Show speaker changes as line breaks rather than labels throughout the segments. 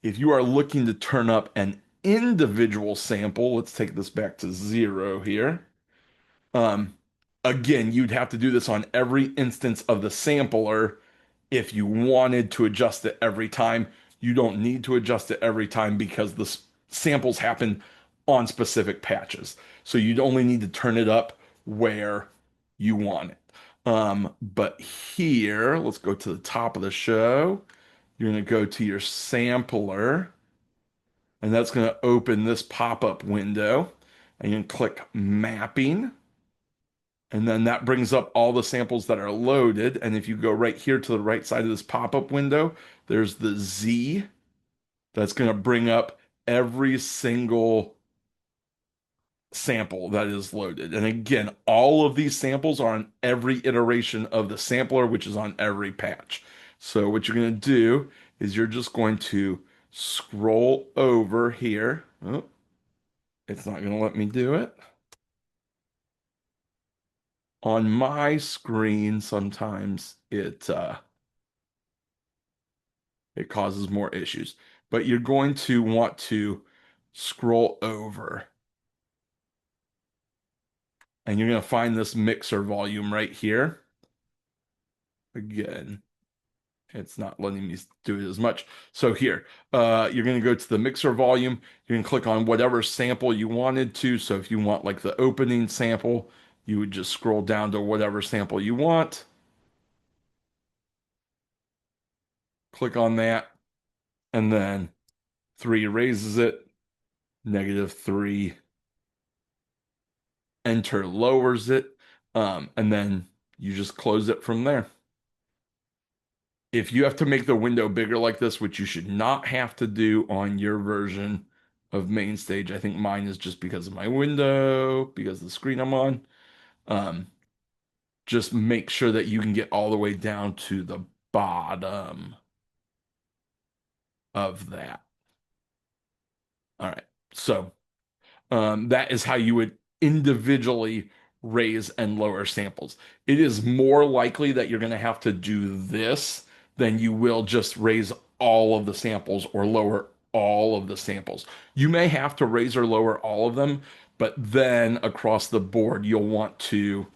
If you are looking to turn up an individual sample, let's take this back to 0 here. Um, Again, you'd have to do this on every instance of the sampler if you wanted to adjust it every time. You don't need to adjust it every time because the samples happen on specific patches. So you'd only need to turn it up where you want it. But here, let's go to the top of the show. You're going to go to your sampler, and that's going to open this pop-up window. And you can click mapping. And then that brings up all the samples that are loaded. And if you go right here to the right side of this pop-up window, there's the Z that's going to bring up every single sample that is loaded. And again, all of these samples are on every iteration of the sampler, which is on every patch. So what you're going to do is you're just going to scroll over here. Oh, it's not going to let me do it. On my screen, sometimes it causes more issues. But you're going to want to scroll over and you're going to find this mixer volume right here. Again, it's not letting me do it as much. So here, you're going to go to the mixer volume. You can click on whatever sample you wanted to. So if you want like the opening sample, you would just scroll down to whatever sample you want. Click on that, and then 3 raises it, -3 enter lowers it, and then you just close it from there. If you have to make the window bigger like this, which you should not have to do on your version of MainStage, I think mine is just because of my window, because of the screen I'm on. Um, just make sure that you can get all the way down to the bottom of that. All right. So that is how you would individually raise and lower samples. It is more likely that you're going to have to do this than you will just raise all of the samples or lower all of the samples. You may have to raise or lower all of them, but then across the board, you'll want to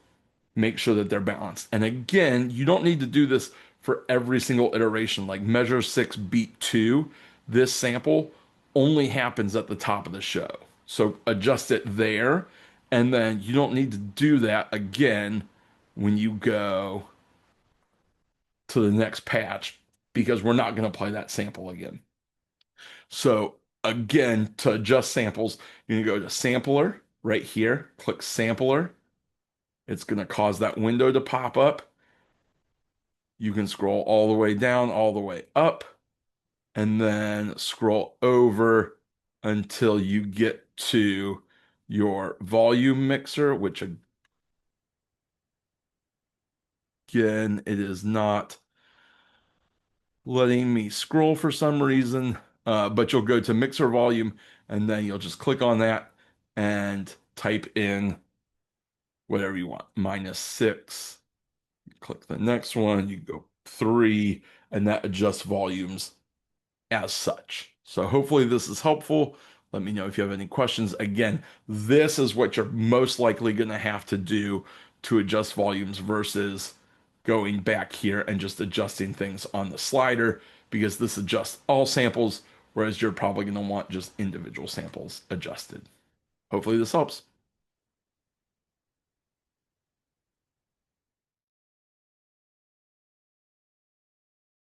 make sure that they're balanced. And again, you don't need to do this for every single iteration. Like measure 6 beat 2, this sample only happens at the top of the show. So adjust it there. And then you don't need to do that again when you go to the next patch because we're not going to play that sample again. So again, to adjust samples, you can go to sampler right here, click sampler. It's going to cause that window to pop up. You can scroll all the way down, all the way up, and then scroll over until you get to your volume mixer, which again, it is not letting me scroll for some reason, but you'll go to mixer volume and then you'll just click on that and type in whatever you want, -6. You click the next one, you go 3, and that adjusts volumes as such. So hopefully this is helpful. Let me know if you have any questions. Again, this is what you're most likely going to have to do to adjust volumes versus going back here and just adjusting things on the slider because this adjusts all samples, whereas you're probably going to want just individual samples adjusted. Hopefully this helps.